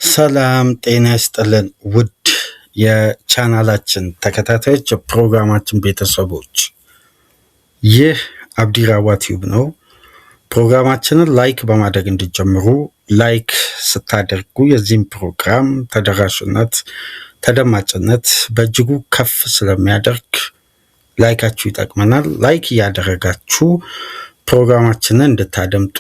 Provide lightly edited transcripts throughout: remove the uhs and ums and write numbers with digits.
ሰላም ጤና ይስጥልን ውድ የቻናላችን ተከታታዮች የፕሮግራማችን ቤተሰቦች፣ ይህ አብዲራዋ ቲዩብ ነው። ፕሮግራማችንን ላይክ በማድረግ እንዲጀምሩ፣ ላይክ ስታደርጉ የዚህም ፕሮግራም ተደራሽነት ተደማጭነት በእጅጉ ከፍ ስለሚያደርግ ላይካችሁ ይጠቅመናል። ላይክ እያደረጋችሁ ፕሮግራማችንን እንድታደምጡ፣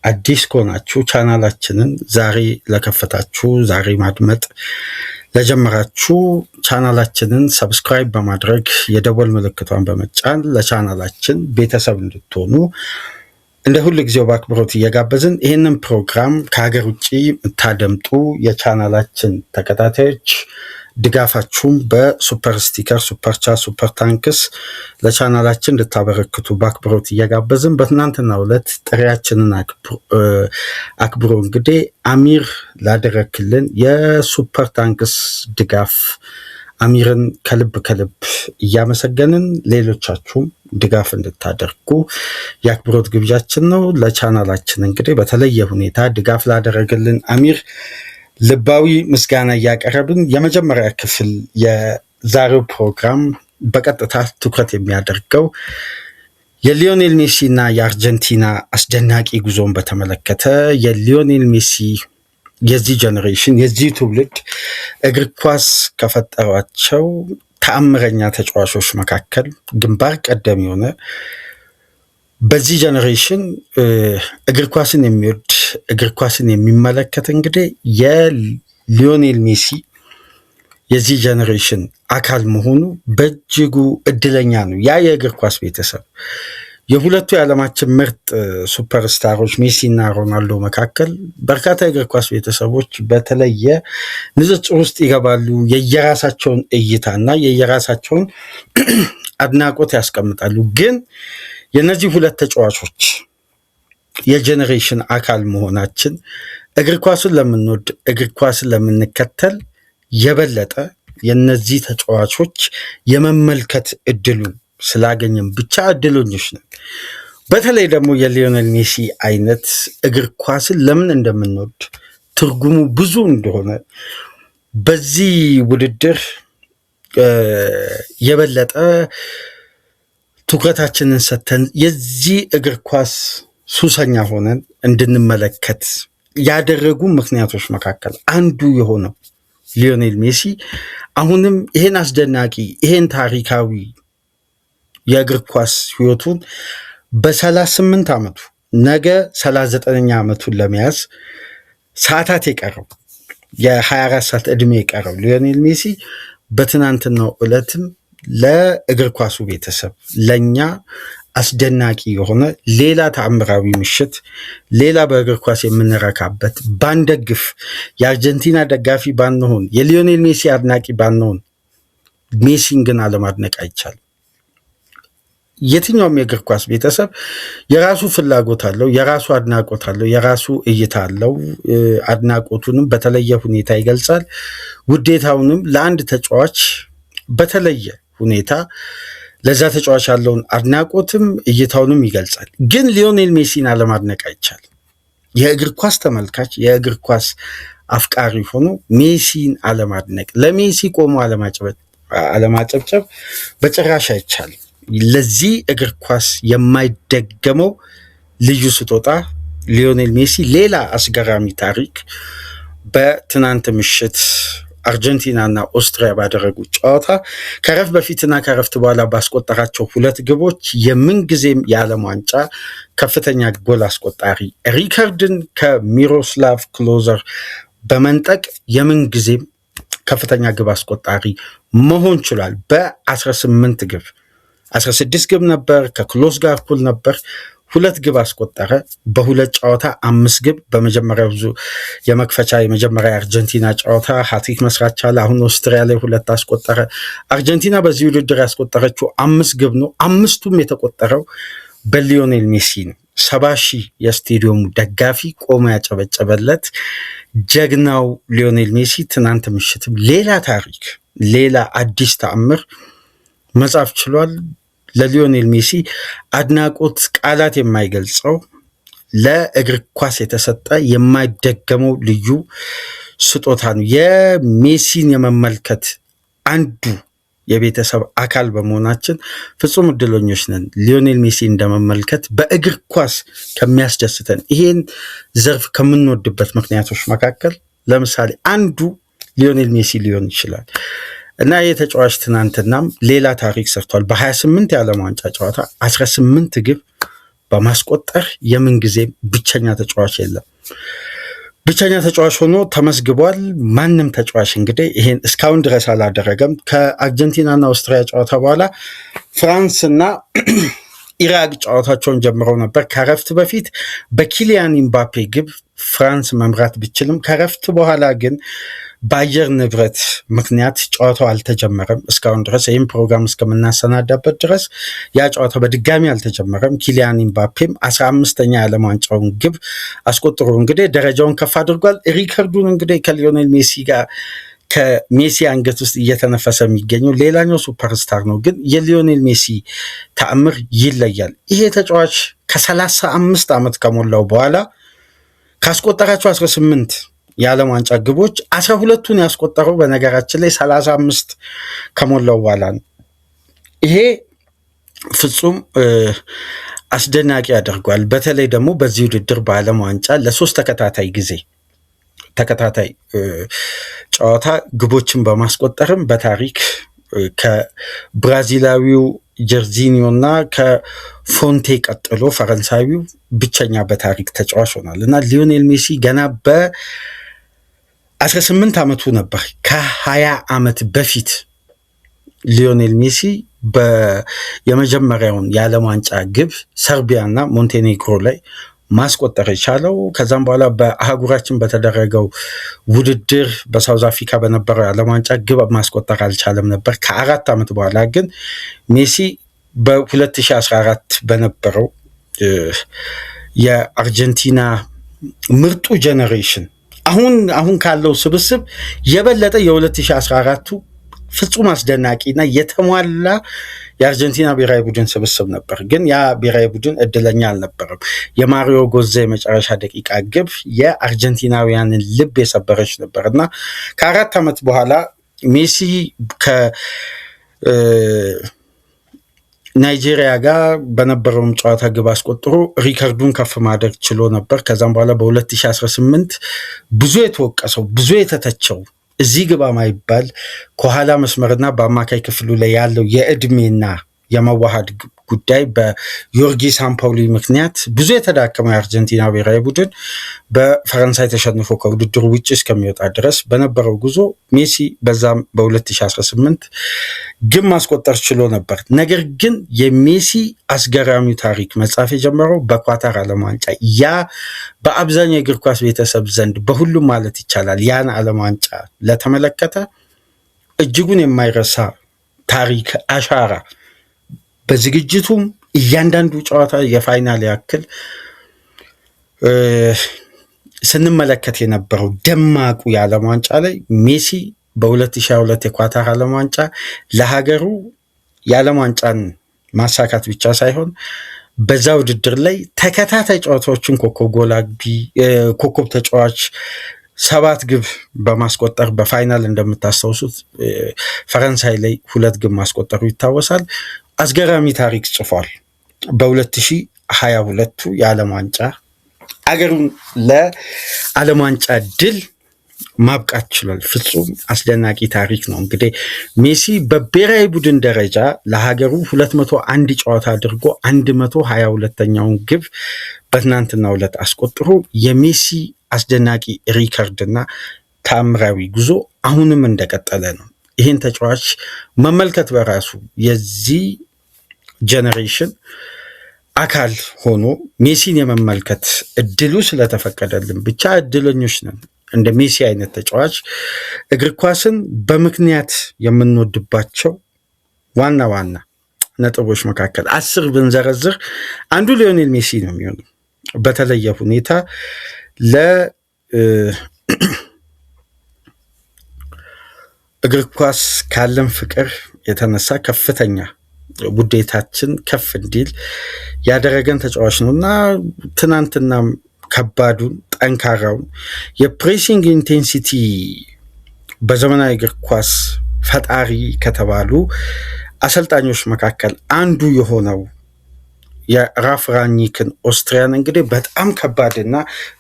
አዲስ ከሆናችሁ ቻናላችንን ዛሬ ለከፈታችሁ፣ ዛሬ ማድመጥ ለጀመራችሁ ቻናላችንን ሰብስክራይብ በማድረግ የደወል ምልክቷን በመጫን ለቻናላችን ቤተሰብ እንድትሆኑ እንደ ሁሉ ጊዜው በአክብሮት እየጋበዝን ይህንን ፕሮግራም ከሀገር ውጭ የምታደምጡ የቻናላችን ተከታታዮች ድጋፋችሁም በሱፐር ስቲከር፣ ሱፐር ቻት፣ ሱፐር ታንክስ ለቻናላችን እንድታበረክቱ በአክብሮት እየጋበዝን በትናንትናው ዕለት ጥሪያችንን አክብሮ እንግዲህ አሚር ላደረክልን የሱፐር ታንክስ ድጋፍ አሚርን ከልብ እያመሰገንን ሌሎቻችሁም ድጋፍ እንድታደርጉ የአክብሮት ግብዣችን ነው። ለቻናላችን እንግዲህ በተለየ ሁኔታ ድጋፍ ላደረገልን አሚር ልባዊ ምስጋና እያቀረብን የመጀመሪያ ክፍል የዛሬው ፕሮግራም በቀጥታ ትኩረት የሚያደርገው የሊዮኔል ሜሲ እና የአርጀንቲና አስደናቂ ጉዞን በተመለከተ የሊዮኔል ሜሲ የዚህ ጀኔሬሽን የዚህ ትውልድ እግር ኳስ ከፈጠሯቸው ተአምረኛ ተጫዋቾች መካከል ግንባር ቀደም የሆነ በዚህ ጀኔሬሽን እግር ኳስን የሚወድ እግር ኳስን የሚመለከት እንግዲህ የሊዮኔል ሜሲ የዚህ ጀኔሬሽን አካል መሆኑ በእጅጉ እድለኛ ነው። ያ የእግር ኳስ ቤተሰብ የሁለቱ የዓለማችን ምርጥ ሱፐርስታሮች ሜሲ እና ሮናልዶ መካከል በርካታ የእግር ኳስ ቤተሰቦች በተለየ ንጽጽር ውስጥ ይገባሉ። የየራሳቸውን እይታና የየራሳቸውን አድናቆት ያስቀምጣሉ። ግን የነዚህ ሁለት ተጫዋቾች የጀኔሬሽን አካል መሆናችን እግር ኳስን ለምንወድ እግር ኳስን ለምንከተል የበለጠ የነዚህ ተጫዋቾች የመመልከት እድሉን ስላገኘን ብቻ እድለኞች ነን። በተለይ ደግሞ የሊዮኔል ሜሲ አይነት እግር ኳስን ለምን እንደምንወድ ትርጉሙ ብዙ እንደሆነ በዚህ ውድድር የበለጠ ትኩረታችንን ሰጥተን የዚህ እግር ኳስ ሱሰኛ ሆነን እንድንመለከት ያደረጉ ምክንያቶች መካከል አንዱ የሆነው ሊዮኔል ሜሲ አሁንም ይሄን አስደናቂ ይሄን ታሪካዊ የእግር ኳስ ህይወቱን በ38 ዓመቱ ነገ 39ኛ ዓመቱን ለመያዝ ሰዓታት የቀረው የ24 ሰዓት ዕድሜ የቀረው ሊዮኔል ሜሲ በትናንትናው ዕለትም ለእግር ኳሱ ቤተሰብ ለኛ አስደናቂ የሆነ ሌላ ተአምራዊ ምሽት፣ ሌላ በእግር ኳስ የምንረካበት ባንደግፍ፣ የአርጀንቲና ደጋፊ ባንሆን፣ የሊዮኔል ሜሲ አድናቂ ባንሆን ሜሲን ግን አለማድነቅ አይቻልም። የትኛውም የእግር ኳስ ቤተሰብ የራሱ ፍላጎት አለው፣ የራሱ አድናቆት አለው፣ የራሱ እይታ አለው። አድናቆቱንም በተለየ ሁኔታ ይገልጻል። ውዴታውንም ለአንድ ተጫዋች በተለየ ሁኔታ ለዛ ተጫዋች ያለውን አድናቆትም እይታውንም ይገልጻል። ግን ሊዮኔል ሜሲን አለማድነቅ አይቻልም። የእግር ኳስ ተመልካች የእግር ኳስ አፍቃሪ ሆኖ ሜሲን አለማድነቅ፣ ለሜሲ ቆሞ አለማጨብጨብ በጭራሽ አይቻልም። ለዚህ እግር ኳስ የማይደገመው ልዩ ስጦታ ሊዮኔል ሜሲ ሌላ አስገራሚ ታሪክ በትናንት ምሽት አርጀንቲና እና ኦስትሪያ ባደረጉት ጨዋታ ከረፍት በፊትና ከረፍት በኋላ ባስቆጠራቸው ሁለት ግቦች የምንጊዜም የዓለም ዋንጫ ከፍተኛ ጎል አስቆጣሪ ሪከርድን ከሚሮስላቭ ክሎዘር በመንጠቅ የምንጊዜም ከፍተኛ ግብ አስቆጣሪ መሆን ችሏል። በ18 ግብ 16 ግብ ነበር፣ ከክሎዝ ጋር እኩል ነበር። ሁለት ግብ አስቆጠረ። በሁለት ጨዋታ 5 ግብ። በመጀመሪያው የመክፈቻ የመጀመሪያ አርጀንቲና ጨዋታ ሃትሪክ መስራት ቻለ። አሁን ኦስትሪያ ላይ ሁለት አስቆጠረ። አርጀንቲና በዚህ ውድድር ያስቆጠረችው 5 ግብ ነው። 5ቱም የተቆጠረው በሊዮኔል ሜሲ ነው። 70 ሺህ የስቴዲየሙ ደጋፊ ቆሞ ያጨበጨበለት ጀግናው ሊዮኔል ሜሲ ትናንት ምሽትም ሌላ ታሪክ ሌላ አዲስ ተአምር መጻፍ ችሏል። ለሊዮኔል ሜሲ አድናቆት ቃላት የማይገልጸው ለእግር ኳስ የተሰጠ የማይደገመው ልዩ ስጦታ ነው። የሜሲን የመመልከት አንዱ የቤተሰብ አካል በመሆናችን ፍጹም እድለኞች ነን። ሊዮኔል ሜሲ እንደመመልከት በእግር ኳስ ከሚያስደስተን ይሄን ዘርፍ ከምንወድበት ምክንያቶች መካከል ለምሳሌ አንዱ ሊዮኔል ሜሲ ሊሆን ይችላል እና የተጫዋች ትናንትናም ሌላ ታሪክ ሰርቷል። በ28 የዓለም ዋንጫ ጨዋታ 18 ግብ በማስቆጠር የምንጊዜም ብቸኛ ተጫዋች የለም። ብቸኛ ተጫዋች ሆኖ ተመስግቧል። ማንም ተጫዋች እንግዲህ ይሄን እስካሁን ድረስ አላደረገም። ከአርጀንቲናና አውስትሪያ ጨዋታ በኋላ ፍራንስና ኢራቅ ጨዋታቸውን ጀምረው ነበር። ከረፍት በፊት በኪሊያን ኢምባፔ ግብ ፍራንስ መምራት ቢችልም ከረፍት በኋላ ግን በአየር ንብረት ምክንያት ጨዋታው አልተጀመረም እስካሁን ድረስ። ይህም ፕሮግራም እስከምናሰናዳበት ድረስ ያ ጨዋታ በድጋሚ አልተጀመረም። ኪሊያን ኢምባፔም 15ኛ የዓለም ዋንጫውን ግብ አስቆጥሮ እንግዲህ ደረጃውን ከፍ አድርጓል። ሪከርዱን እንግዲህ ከሊዮኔል ሜሲ ጋር ከሜሲ አንገት ውስጥ እየተነፈሰ የሚገኘው ሌላኛው ሱፐርስታር ነው። ግን የሊዮኔል ሜሲ ተአምር ይለያል። ይሄ ተጫዋች ከ35 ዓመት ከሞላው በኋላ ካስቆጠራቸው 18 የዓለም ዋንጫ ግቦች 12ቱን ያስቆጠረው በነገራችን ላይ 35 ከሞላው በኋላ ነው። ይሄ ፍጹም አስደናቂ ያደርጓል። በተለይ ደግሞ በዚህ ውድድር በዓለም ዋንጫ ለ3 ተከታታይ ጨዋታ ግቦችን በማስቆጠርም በታሪክ ከብራዚላዊው ጀርዚኒዮ እና ከፎንቴ ቀጥሎ ፈረንሳዊው ብቸኛ በታሪክ ተጫዋች ሆኗል እና ሊዮኔል ሜሲ ገና በ18 ዓመቱ ነበር። ከ20 ዓመት በፊት ሊዮኔል ሜሲ የመጀመሪያውን የዓለም ዋንጫ ግብ ሰርቢያና ሞንቴኔግሮ ላይ ማስቆጠር የቻለው። ከዛም በኋላ በአህጉራችን በተደረገው ውድድር በሳውዝ አፍሪካ በነበረው የዓለም ዋንጫ ግብ ማስቆጠር አልቻለም ነበር። ከ4 ዓመት በኋላ ግን ሜሲ በ2014 በነበረው የአርጀንቲና ምርጡ ጄኔሬሽን አሁን ካለው ስብስብ የበለጠ የ2014ቱ ፍጹም አስደናቂና የተሟላ የአርጀንቲና ብሔራዊ ቡድን ስብስብ ነበር። ግን ያ ብሔራዊ ቡድን እድለኛ አልነበረም። የማሪዮ ጎዜ የመጨረሻ ደቂቃ ግብ የአርጀንቲናውያንን ልብ የሰበረች ነበር እና ከ4 ዓመት በኋላ ሜሲ ከናይጄሪያ ጋር በነበረውም ጨዋታ ግብ አስቆጥሮ ሪከርዱን ከፍ ማድረግ ችሎ ነበር። ከዛም በኋላ በ2018 ብዙ የተወቀሰው ብዙ የተተቸው እዚህ ግባ ማይባል ከኋላ መስመርና በአማካይ ክፍሉ ላይ ያለው የእድሜና የመዋሃድ ጉዳይ በዮርጊ ሳምፓውሊ ምክንያት ብዙ የተዳከመው የአርጀንቲና ብሔራዊ ቡድን በፈረንሳይ ተሸንፎ ከውድድሩ ውጭ እስከሚወጣ ድረስ በነበረው ጉዞ ሜሲ በዛም በ2018 ግብ ማስቆጠር ችሎ ነበር። ነገር ግን የሜሲ አስገራሚው ታሪክ መጻፍ የጀመረው በኳታር ዓለም ዋንጫ ያ በአብዛኛው የእግር ኳስ ቤተሰብ ዘንድ በሁሉም ማለት ይቻላል ያን ዓለም ዋንጫ ለተመለከተ እጅጉን የማይረሳ ታሪክ አሻራ በዝግጅቱም እያንዳንዱ ጨዋታ የፋይናል ያክል ስንመለከት የነበረው ደማቁ የዓለም ዋንጫ ላይ ሜሲ በ2022 የኳታር ዓለም ዋንጫ ለሀገሩ የዓለም ዋንጫን ማሳካት ብቻ ሳይሆን በዛ ውድድር ላይ ተከታታይ ጨዋታዎችን ኮከብ ተጫዋች 7 ግብ በማስቆጠር በፋይናል እንደምታስታውሱት ፈረንሳይ ላይ 2 ግብ ማስቆጠሩ ይታወሳል። አስገራሚ ታሪክ ጽፏል። በ2022 የዓለም ዋንጫ አገሩን ለዓለም ዋንጫ ድል ማብቃት ችሏል። ፍጹም አስደናቂ ታሪክ ነው። እንግዲህ ሜሲ በብሔራዊ ቡድን ደረጃ ለሀገሩ 201 ጨዋታ አድርጎ 122ኛውን ግብ በትናንትናው ዕለት አስቆጥሮ የሜሲ አስደናቂ ሪከርድና ታምራዊ ጉዞ አሁንም እንደቀጠለ ነው። ይህን ተጫዋች መመልከት በራሱ የዚህ ጄኔሬሽን አካል ሆኖ ሜሲን የመመልከት እድሉ ስለተፈቀደልን ብቻ እድለኞች ነን። እንደ ሜሲ አይነት ተጫዋች እግር ኳስን በምክንያት የምንወድባቸው ዋና ዋና ነጥቦች መካከል 10 ብንዘረዝር አንዱ ሊዮኔል ሜሲ ነው የሚሆነው። በተለየ ሁኔታ እግር ኳስ ካለን ፍቅር የተነሳ ከፍተኛ ውዴታችን ከፍ እንዲል ያደረገን ተጫዋች ነው እና ትናንትና ከባዱን ጠንካራውን የፕሬሲንግ ኢንቴንሲቲ በዘመናዊ እግር ኳስ ፈጣሪ ከተባሉ አሰልጣኞች መካከል አንዱ የሆነው የራልፍ ራኒክን ኦስትሪያን እንግዲህ በጣም ከባድና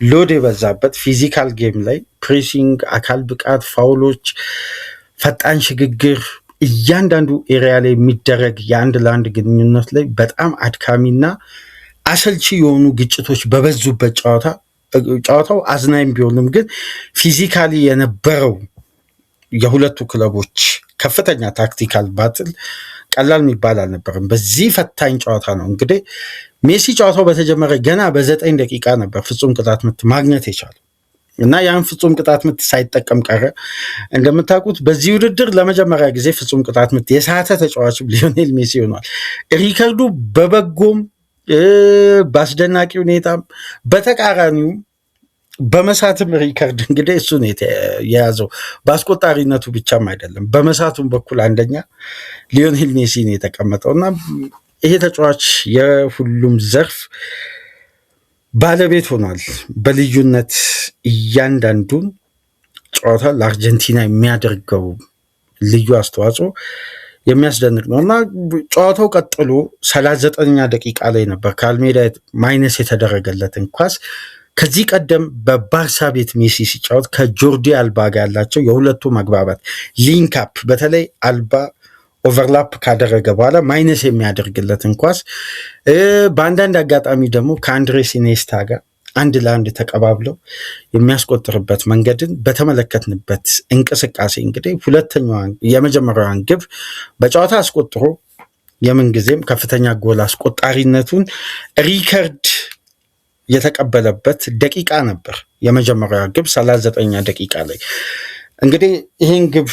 ሎድ የበዛበት ፊዚካል ጌም ላይ ፕሬሲንግ፣ አካል ብቃት፣ ፋውሎች፣ ፈጣን ሽግግር እያንዳንዱ ኤሪያ ላይ የሚደረግ የአንድ ለአንድ ግንኙነት ላይ በጣም አድካሚና አሰልቺ የሆኑ ግጭቶች በበዙበት ጨዋታው አዝናኝ ቢሆንም ግን ፊዚካሊ የነበረው የሁለቱ ክለቦች ከፍተኛ ታክቲካል ባትል ቀላል የሚባል አልነበረም። በዚህ ፈታኝ ጨዋታ ነው እንግዲህ ሜሲ ጨዋታው በተጀመረ ገና በ9 ደቂቃ ነበር ፍጹም ቅጣት ምት ማግኘት የቻለው እና ያን ፍጹም ቅጣት ምት ሳይጠቀም ቀረ። እንደምታውቁት በዚህ ውድድር ለመጀመሪያ ጊዜ ፍጹም ቅጣት ምት የሳተ ተጫዋች ሊዮኔል ሜሲ ሆኗል። ሪከርዱ በበጎም በአስደናቂ ሁኔታም በተቃራኒውም በመሳትም ሪከርድ እንግዲህ እሱን የያዘው በአስቆጣሪነቱ ብቻም አይደለም፣ በመሳቱም በኩል አንደኛ ሊዮኔል ሜሲ ነው የተቀመጠው እና ይሄ ተጫዋች የሁሉም ዘርፍ ባለቤት ሆኗል። በልዩነት እያንዳንዱን ጨዋታ ለአርጀንቲና የሚያደርገው ልዩ አስተዋጽኦ የሚያስደንቅ ነው እና ጨዋታው ቀጥሎ 39ኛ ደቂቃ ላይ ነበር ከአልሜዳ ማይነስ የተደረገለትን ኳስ ከዚህ ቀደም በባርሳ ቤት ሜሲ ሲጫወት ከጆርዲ አልባ ጋር ያላቸው የሁለቱ መግባባት ሊንክአፕ በተለይ አልባ ኦቨርላፕ ካደረገ በኋላ ማይነስ የሚያደርግለትን ኳስ በአንዳንድ አጋጣሚ ደግሞ ከአንድሬስ ኢኒየስታ ጋር አንድ ለአንድ ተቀባብለው የሚያስቆጥርበት መንገድን በተመለከትንበት እንቅስቃሴ እንግዲህ የመጀመሪያዋን ግብ በጨዋታ አስቆጥሮ የምንጊዜም ከፍተኛ ጎል አስቆጣሪነቱን ሪከርድ የተቀበለበት ደቂቃ ነበር። የመጀመሪያ ግብ 39ኛ ደቂቃ ላይ እንግዲህ ይህን ግብ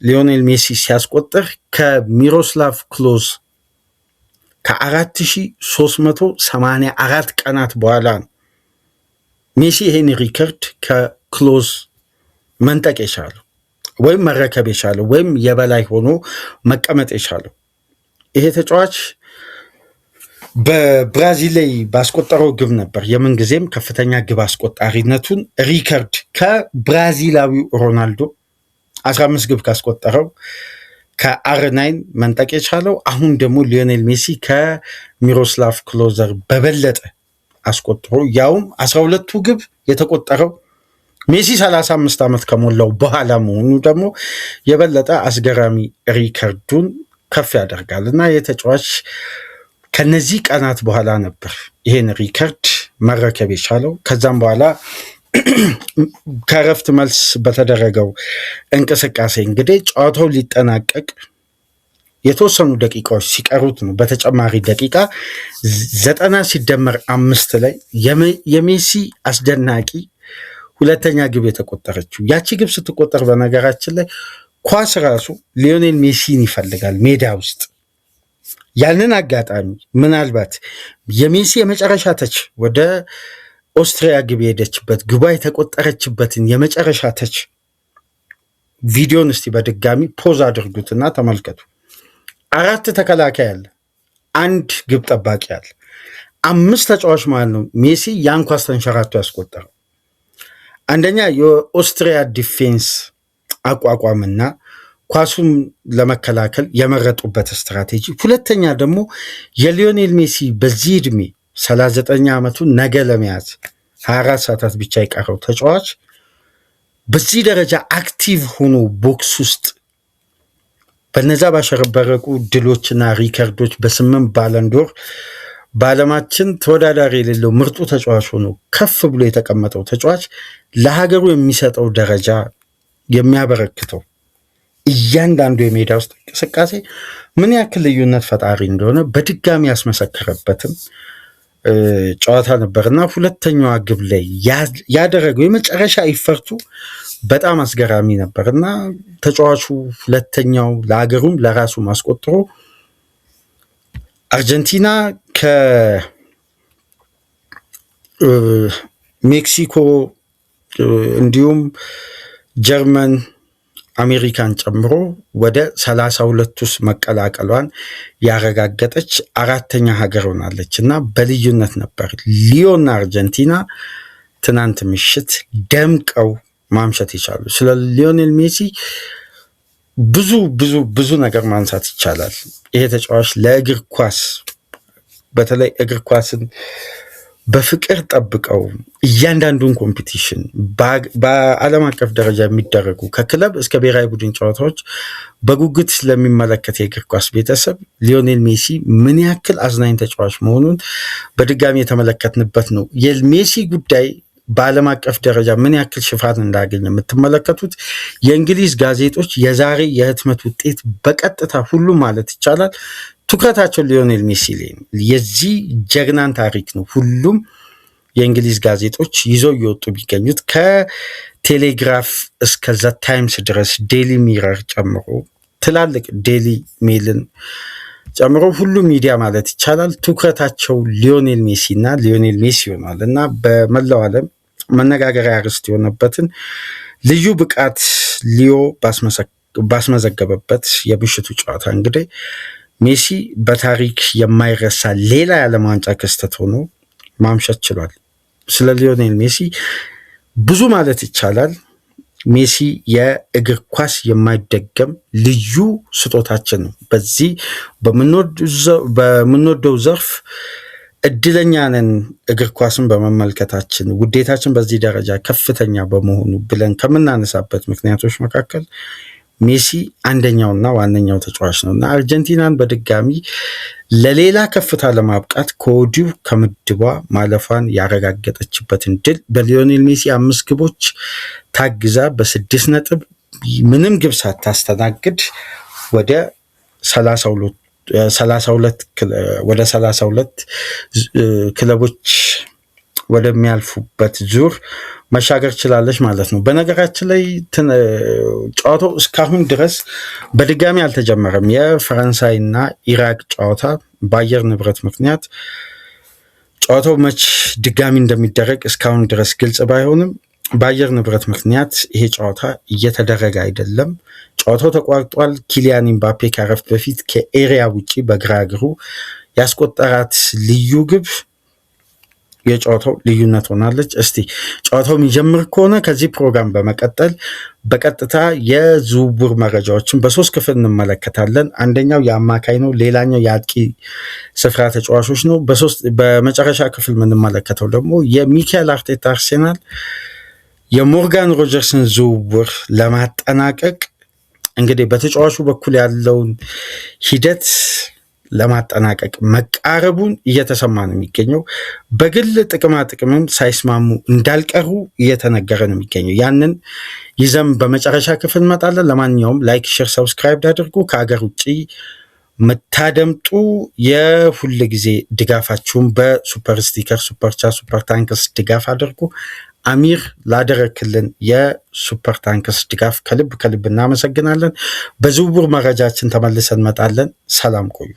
ሊዮኔል ሜሲ ሲያስቆጥር ከሚሮስላቭ ክሎዝ ከ4384 ቀናት በኋላ ነው ሜሲ ይህን ሪከርድ ከክሎዝ መንጠቅ የቻለው ወይም መረከብ የቻለው ወይም የበላይ ሆኖ መቀመጥ የቻለው። ይሄ ተጫዋች በብራዚል ላይ ባስቆጠረው ግብ ነበር የምንጊዜም ከፍተኛ ግብ አስቆጣሪነቱን ሪከርድ ከብራዚላዊው ሮናልዶ 15 ግብ ካስቆጠረው ከአር9 መንጠቅ የቻለው። አሁን ደግሞ ሊዮኔል ሜሲ ከሚሮስላቭ ክሎዘር በበለጠ አስቆጥሮ ያውም 12ቱ ግብ የተቆጠረው ሜሲ 35 ዓመት ከሞላው በኋላ መሆኑ ደግሞ የበለጠ አስገራሚ ሪከርዱን ከፍ ያደርጋል እና የተጫዋች ከነዚህ ቀናት በኋላ ነበር ይሄን ሪከርድ መረከብ የቻለው። ከዛም በኋላ ከረፍት መልስ በተደረገው እንቅስቃሴ እንግዲህ ጨዋታው ሊጠናቀቅ የተወሰኑ ደቂቃዎች ሲቀሩት ነው በተጨማሪ ደቂቃ 90 ሲደመር 5 ላይ የሜሲ አስደናቂ ሁለተኛ ግብ የተቆጠረችው። ያቺ ግብ ስትቆጠር በነገራችን ላይ ኳስ ራሱ ሊዮኔል ሜሲን ይፈልጋል ሜዳ ውስጥ። ያንን አጋጣሚ ምናልባት የሜሲ የመጨረሻ ተች ወደ ኦስትሪያ ግብ የሄደችበት ግቧ የተቆጠረችበትን የመጨረሻ ተች ቪዲዮን እስቲ በድጋሚ ፖዝ አድርጉትና ተመልከቱ። 4 ተከላካይ አለ፣ 1 ግብ ጠባቂ አለ፣ 5 ተጫዋች ማለት ነው ሜሲ ያን ኳስ ተንሸራቶ ያስቆጠረው። አንደኛ የኦስትሪያ ዲፌንስ አቋቋምና ኳሱን ለመከላከል የመረጡበት ስትራቴጂ፣ ሁለተኛ ደግሞ የሊዮኔል ሜሲ በዚህ ዕድሜ 39 ዓመቱ ነገ ለመያዝ 24 ሰዓታት ብቻ የቀረው ተጫዋች በዚህ ደረጃ አክቲቭ ሆኖ ቦክስ ውስጥ በነዛ ባሸረበረቁ ድሎችና ሪከርዶች በ8 ባለንዶር በዓለማችን ተወዳዳሪ የሌለው ምርጡ ተጫዋች ሆኖ ከፍ ብሎ የተቀመጠው ተጫዋች ለሀገሩ የሚሰጠው ደረጃ የሚያበረክተው እያንዳንዱ የሜዳ ውስጥ እንቅስቃሴ ምን ያክል ልዩነት ፈጣሪ እንደሆነ በድጋሚ ያስመሰከረበትም ጨዋታ ነበርና ሁለተኛዋ ግብ ላይ ያደረገው የመጨረሻ ይፈርቱ በጣም አስገራሚ ነበርና ተጫዋቹ ሁለተኛው ለሀገሩም ለራሱ ማስቆጥሮ አርጀንቲና ከሜክሲኮ እንዲሁም ጀርመን አሜሪካን ጨምሮ ወደ 32 ውስጥ መቀላቀሏን ያረጋገጠች 4ኛ ሀገር ሆናለች እና በልዩነት ነበር ሊዮና አርጀንቲና ትናንት ምሽት ደምቀው ማምሸት ይቻሉ። ስለ ሊዮኔል ሜሲ ብዙ ነገር ማንሳት ይቻላል። ይሄ ተጫዋች ለእግር ኳስ በተለይ እግር ኳስን በፍቅር ጠብቀው እያንዳንዱን ኮምፒቲሽን በዓለም አቀፍ ደረጃ የሚደረጉ ከክለብ እስከ ብሔራዊ ቡድን ጨዋታዎች በጉጉት ስለሚመለከት የእግር ኳስ ቤተሰብ ሊዮኔል ሜሲ ምን ያክል አዝናኝ ተጫዋች መሆኑን በድጋሚ የተመለከትንበት ነው። የሜሲ ጉዳይ በዓለም አቀፍ ደረጃ ምን ያክል ሽፋን እንዳገኘ የምትመለከቱት የእንግሊዝ ጋዜጦች የዛሬ የህትመት ውጤት በቀጥታ ሁሉ ማለት ይቻላል ትኩረታቸው ሊዮኔል ሜሲ ላይ ነው። የዚህ ጀግናን ታሪክ ነው ሁሉም የእንግሊዝ ጋዜጦች ይዘው እየወጡ ቢገኙት ከቴሌግራፍ እስከ ዘ ታይምስ ድረስ ዴሊ ሚረር ጨምሮ ትላልቅ ዴሊ ሜልን ጨምሮ ሁሉም ሚዲያ ማለት ይቻላል ትኩረታቸው ሊዮኔል ሜሲ እና ሊዮኔል ሜሲ ሆኗል እና በመላው ዓለም መነጋገሪያ ርዕስ የሆነበትን ልዩ ብቃት ሊዮ ባስመዘገበበት የምሽቱ ጨዋታ እንግዲህ ሜሲ በታሪክ የማይረሳ ሌላ የዓለም ዋንጫ ክስተት ሆኖ ማምሸት ችሏል። ስለ ሊዮኔል ሜሲ ብዙ ማለት ይቻላል። ሜሲ የእግር ኳስ የማይደገም ልዩ ስጦታችን ነው። በዚህ በምንወደው ዘርፍ እድለኛ ነን እግር ኳስን በመመልከታችን ውዴታችን በዚህ ደረጃ ከፍተኛ በመሆኑ ብለን ከምናነሳበት ምክንያቶች መካከል ሜሲ አንደኛውና ዋነኛው ተጫዋች ነው እና አርጀንቲናን በድጋሚ ለሌላ ከፍታ ለማብቃት ከወዲሁ ከምድቧ ማለፏን ያረጋገጠችበትን ድል በሊዮኔል ሜሲ 5 ግቦች ታግዛ በ6 ነጥብ ምንም ግብ ሳታስተናግድ ወደ 32 ክለቦች ወደሚያልፉበት ዙር መሻገር ችላለች ማለት ነው። በነገራችን ላይ ጨዋታው እስካሁን ድረስ በድጋሚ አልተጀመረም። የፈረንሳይና ኢራቅ ጨዋታ በአየር ንብረት ምክንያት ጨዋታው መች ድጋሚ እንደሚደረግ እስካሁን ድረስ ግልጽ ባይሆንም በአየር ንብረት ምክንያት ይሄ ጨዋታ እየተደረገ አይደለም። ጨዋታው ተቋርጧል። ኪሊያን ኤምባፔ ከረፍት በፊት ከኤሪያ ውጪ በግራ እግሩ ያስቆጠራት ልዩ ግብ የጨዋታው ልዩነት ሆናለች። እስቲ ጨዋታው የሚጀምር ከሆነ ከዚህ ፕሮግራም በመቀጠል በቀጥታ የዝውውር መረጃዎችን በ3 ክፍል እንመለከታለን። አንደኛው የአማካይ ነው፣ ሌላኛው የአጥቂ ስፍራ ተጫዋቾች ነው። በመጨረሻ ክፍል የምንመለከተው ደግሞ የሚካኤል አርቴታ አርሴናል የሞርጋን ሮጀርስን ዝውውር ለማጠናቀቅ እንግዲህ በተጫዋቹ በኩል ያለውን ሂደት ለማጠናቀቅ መቃረቡን እየተሰማ ነው የሚገኘው። በግል ጥቅማ ጥቅምም ሳይስማሙ እንዳልቀሩ እየተነገረ ነው የሚገኘው። ያንን ይዘም በመጨረሻ ክፍል እንመጣለን። ለማንኛውም ላይክ፣ ሼር፣ ሰብስክራይብ አድርጉ። ከሀገር ውጭ መታደምጡ የሁል ጊዜ ድጋፋችሁን በሱፐር ስቲከር፣ ሱፐር ቻት፣ ሱፐር ታንክስ ድጋፍ አድርጉ። አሚር ላደረክልን የሱፐር ታንክስ ድጋፍ ከልብ እናመሰግናለን። በዝውውር መረጃችን ተመልሰን እንመጣለን። ሰላም ቆዩ።